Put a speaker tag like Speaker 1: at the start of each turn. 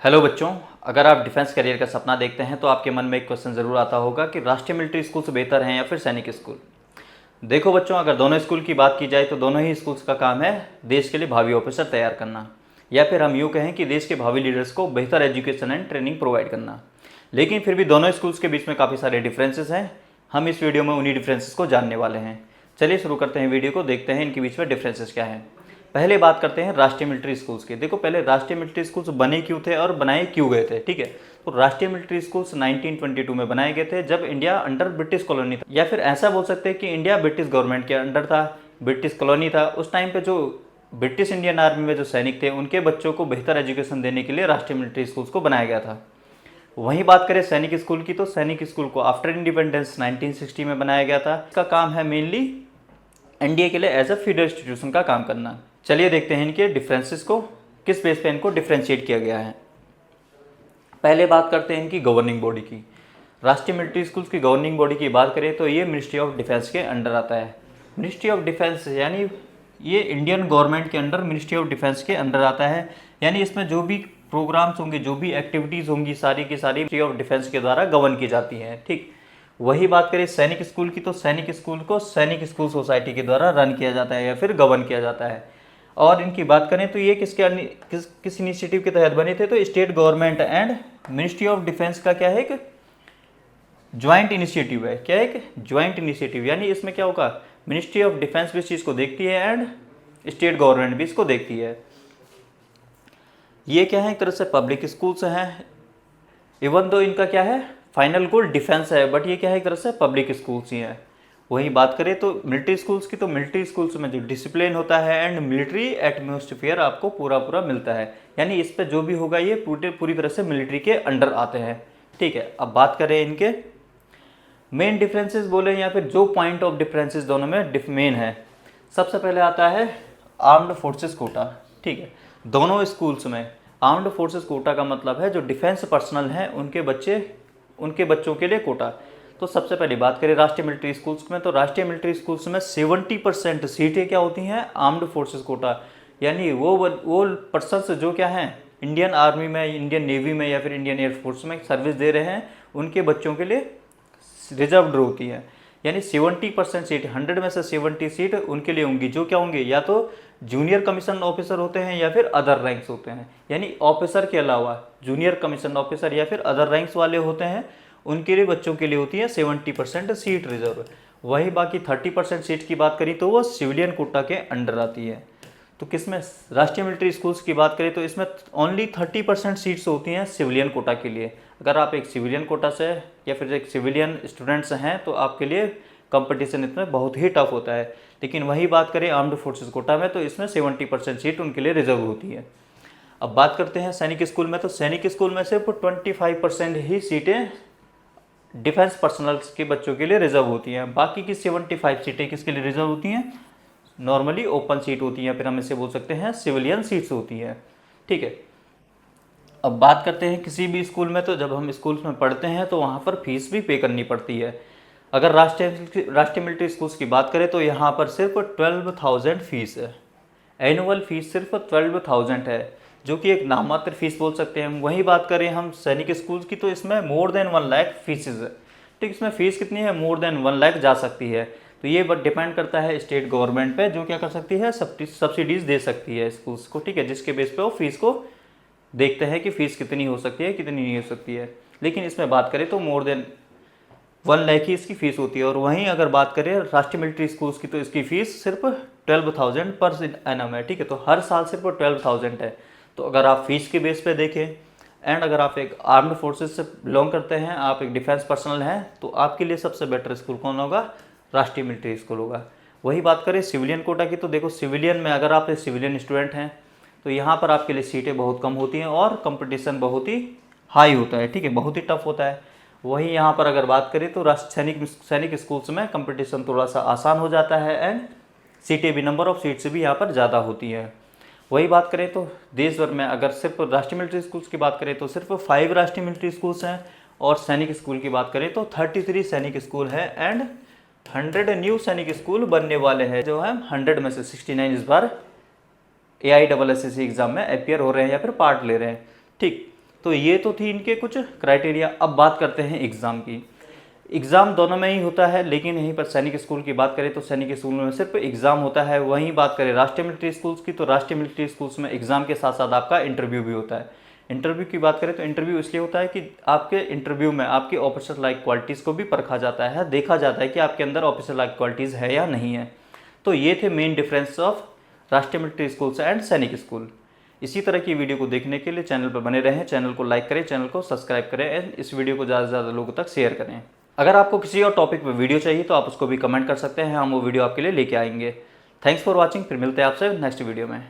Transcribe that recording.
Speaker 1: Hello बच्चों, अगर आप डिफेंस करियर का सपना देखते हैं तो आपके मन में एक क्वेश्चन ज़रूर आता होगा कि राष्ट्रीय मिलिट्री स्कूल से बेहतर हैं या फिर सैनिक स्कूल। देखो बच्चों, अगर दोनों स्कूल की बात की जाए तो दोनों ही स्कूल्स का काम है देश के लिए भावी ऑफिसर तैयार करना, या फिर हम यूँ कहें कि देश के भावी लीडर्स को बेहतर एजुकेशन एंड ट्रेनिंग प्रोवाइड करना। लेकिन फिर भी दोनों स्कूल्स के बीच में काफ़ी सारे डिफरेंसेस हैं। हम इस वीडियो में उन्हीं डिफरेंसेस को जानने वाले हैं। चलिए शुरू करते हैं वीडियो को, देखते हैं इनके बीच में डिफरेंसेस क्या हैं। पहले बात करते हैं राष्ट्रीय मिलिट्री स्कूल्स की। देखो, पहले राष्ट्रीय मिलिट्री स्कूल्स बने क्यों थे और बनाए क्यों गए थे, ठीक है। तो राष्ट्रीय मिलिट्री स्कूल्स 1922 में बनाए गए थे जब इंडिया अंडर ब्रिटिश कॉलोनी था, या फिर ऐसा बोल सकते हैं कि इंडिया ब्रिटिश गवर्नमेंट के अंडर था, ब्रिटिश कॉलोनी था। उस टाइम पे जो ब्रिटिश इंडियन आर्मी में जो सैनिक थे उनके बच्चों को बेहतर एजुकेशन देने के लिए राष्ट्रीय मिलिट्री स्कूल्स को बनाया गया था। वहीं बात करें सैनिक स्कूल की, तो सैनिक स्कूल को आफ्टर इंडिपेंडेंस 1960 में बनाया गया था। इसका काम है मेनली एनडीए के लिए एज अ फीडर इंस्टीट्यूशन का काम करना। चलिए देखते हैं इनके डिफरेंसेस को, किस बेस पे इनको डिफ्रेंशिएट किया गया है। पहले बात करते हैं इनकी गवर्निंग बॉडी की। राष्ट्रीय मिलिट्री स्कूल्स की गवर्निंग बॉडी की बात करें तो ये मिनिस्ट्री ऑफ डिफेंस के अंडर आता है। मिनिस्ट्री ऑफ डिफेंस यानी ये इंडियन गवर्नमेंट के अंडर मिनिस्ट्री ऑफ डिफेंस के अंडर आता है। यानी इसमें जो भी प्रोग्राम्स होंगे, जो भी एक्टिविटीज़ होंगी, सारी की सारी मिनिस्ट्री ऑफ डिफेंस के द्वारा गवर्न की जाती हैं, ठीक। वही बात करें सैनिक स्कूल की, तो सैनिक स्कूल को सैनिक स्कूल सोसाइटी के द्वारा रन किया जाता है या फिर गवर्न किया जाता है। और इनकी बात करें तो ये किस इनिशिएटिव के तहत बने थे, तो state government and ministry of defence का क्या है, एक ज्वाइंट इनिशिएटिव है। क्या है, एक ज्वाइंट इनिशिएटिव। यानी इसमें क्या होगा, मिनिस्ट्री ऑफ डिफेंस भी इस चीज़ को देखती है एंड स्टेट गवर्नमेंट भी इसको देखती है। ये क्या है, एक तरह से पब्लिक स्कूल्स हैं, इवन दो इनका क्या है फाइनल गोल डिफेंस है, बट ये क्या है, एक तरह से पब्लिक स्कूल्स ही हैं। वही बात करें तो मिलिट्री स्कूल्स की, तो मिलिट्री स्कूल्स में जो डिसिप्लिन होता है एंड मिलिट्री एटमॉस्फेयर आपको पूरा पूरा मिलता है। यानी इस पर जो भी होगा ये पूरी तरह से मिलिट्री के अंडर आते हैं, ठीक है। अब बात करें इनके मेन डिफरेंसेस बोले या फिर जो पॉइंट ऑफ डिफरेंसेस दोनों में मेन है। सबसे पहले आता है आर्म्ड फोर्सेस कोटा, ठीक है। दोनों स्कूल्स में आर्म्ड फोर्सेस कोटा का मतलब है जो डिफेंस पर्सनल हैं उनके बच्चों के लिए कोटा। तो सबसे पहले बात करें राष्ट्रीय मिलिट्री स्कूल्स में, तो राष्ट्रीय मिलिट्री स्कूल्स में 70% सीटें क्या होती हैं, आर्म्ड फोर्सेस कोटा। यानी वो पर्सन्स जो क्या हैं इंडियन आर्मी में, इंडियन नेवी में या फिर इंडियन एयरफोर्स में सर्विस दे रहे हैं, उनके बच्चों के लिए रिजर्व्ड होती है। यानी 70% सीट, 100 में से 70 सीट उनके लिए होंगी, जो क्या होंगे या तो जूनियर कमीशन ऑफिसर होते हैं या फिर अदर रैंक्स होते हैं। यानी ऑफिसर के अलावा जूनियर कमीशन ऑफिसर या फिर अदर रैंक्स वाले होते हैं, उनके लिए बच्चों के लिए होती है 70% सीट रिजर्व। वही बाकी 30% सीट की बात करी तो वो सिविलियन कोटा के अंडर आती है। तो किसमें, राष्ट्रीय मिलिट्री स्कूल्स की बात करें तो इसमें ओनली 30% सीट्स होती हैं सिविलियन कोटा के लिए। अगर आप एक सिविलियन कोटा से या फिर एक सिविलियन स्टूडेंट्स हैं तो आपके लिए कंपटीशन इसमें बहुत ही टफ होता है। लेकिन वही बात करें आर्म्ड फोर्सेस कोटा में, तो इसमें 70% सीट उनके लिए रिजर्व होती है। अब बात करते हैं सैनिक स्कूल में, तो सैनिक स्कूल में सिर्फ 25% ही सीटें डिफेंस पर्सनल्स के बच्चों के लिए रिजर्व होती हैं। बाकी की 75 सीटें किसके लिए रिजर्व होती हैं, नॉर्मली ओपन सीट होती हैं, फिर हम इसे बोल सकते हैं सिविलियन सीट्स होती हैं, ठीक है। अब बात करते हैं किसी भी स्कूल में, तो जब हम स्कूल्स में पढ़ते हैं तो वहाँ पर फीस भी पे करनी पड़ती है। अगर राष्ट्रीय मिलिट्री स्कूल्स की बात करें तो यहाँ पर सिर्फ 12,000 फीस है। एनुअल फीस सिर्फ 12,000 है, जो कि एक नाममात्र फीस बोल सकते हैं। वही बात करें हम सैनिक स्कूल्स की, तो इसमें मोर देन 1 लाख फीसेज है, ठीक। इसमें फीस कितनी है, मोर देन 1 लाख जा सकती है। तो ये डिपेंड करता है स्टेट गवर्नमेंट पे, जो क्या कर सकती है, सब्सिडीज दे सकती है स्कूल्स को, ठीक है, जिसके बेस पे वो फीस को देखते हैं कि फ़ीस कितनी हो सकती है, कितनी नहीं हो सकती है। लेकिन इसमें बात करें तो मोर देन 1 लाख ही इसकी फ़ीस होती है। और वहीं अगर बात करें राष्ट्रीय मिलिट्री स्कूल्स की, तो इसकी फ़ीस सिर्फ 12,000 पर एनम है, ठीक है। तो हर साल सिर्फ 12,000 है। तो अगर आप फीस के बेस पे देखें एंड अगर आप एक आर्म्ड फोर्सेस से बिलोंग करते हैं, आप एक डिफेंस पर्सनल हैं, तो आपके लिए सबसे बेटर स्कूल कौन होगा, राष्ट्रीय मिलिट्री स्कूल होगा। वही बात करें सिविलियन कोटा की, तो देखो सिविलियन में अगर आप एक सिविलियन स्टूडेंट हैं तो यहाँ पर आपके लिए सीटें बहुत कम होती हैं और कंपटीशन बहुत ही हाई होता है, ठीक है, बहुत ही टफ होता है। वहीं यहाँ पर अगर बात करें तो सैनिक स्कूल्स में कंपटीशन थोड़ा सा आसान हो जाता है एंड सीटें भी, नंबर ऑफ सीट्स भी यहाँ पर ज़्यादा होती हैं। वही बात करें तो देश भर में अगर सिर्फ राष्ट्रीय मिलिट्री स्कूल्स की बात करें तो सिर्फ 5 राष्ट्रीय मिलिट्री स्कूल्स हैं, और सैनिक स्कूल की बात करें तो 33 सैनिक स्कूल है एंड 100 न्यू सैनिक स्कूल बनने वाले हैं, जो है 100 में से 69 इस बार AISSC एग्जाम में अपियर हो रहे हैं या फिर पार्ट ले रहे हैं, ठीक। तो ये तो थी इनके कुछ क्राइटेरिया। अब बात करते हैं एग्ज़ाम की। एग्ज़ाम दोनों में ही होता है, लेकिन यहीं पर सैनिक स्कूल की बात करें तो सैनिक स्कूल में सिर्फ एग्ज़ाम होता है। वहीं बात करें राष्ट्रीय मिलिट्री स्कूल्स की, तो राष्ट्रीय मिलिट्री स्कूल्स में एग्ज़ाम के साथ साथ आपका इंटरव्यू भी होता है। इंटरव्यू की बात करें तो इंटरव्यू इसलिए होता है कि आपके इंटरव्यू में आपकी ऑफिसर लाइक क्वालिटीज़ को भी परखा जाता है, देखा जाता है कि आपके अंदर ऑफिसर लाइक क्वालिटीज़ है या नहीं है। तो ये थे मेन डिफरेंस ऑफ राष्ट्रीय मिलिट्री स्कूल्स एंड सैनिक स्कूल। इसी तरह की वीडियो को देखने के लिए चैनल पर बने रहें, चैनल को लाइक करें, चैनल को सब्सक्राइब करें एंड इस वीडियो को ज़्यादा से ज़्यादा लोगों तक शेयर करें। अगर आपको किसी और टॉपिक पर वीडियो चाहिए तो आप उसको भी कमेंट कर सकते हैं, हम वो वीडियो आपके लिए लेके आएंगे। थैंक्स फॉर वॉचिंग, फिर मिलते हैं आपसे नेक्स्ट वीडियो में।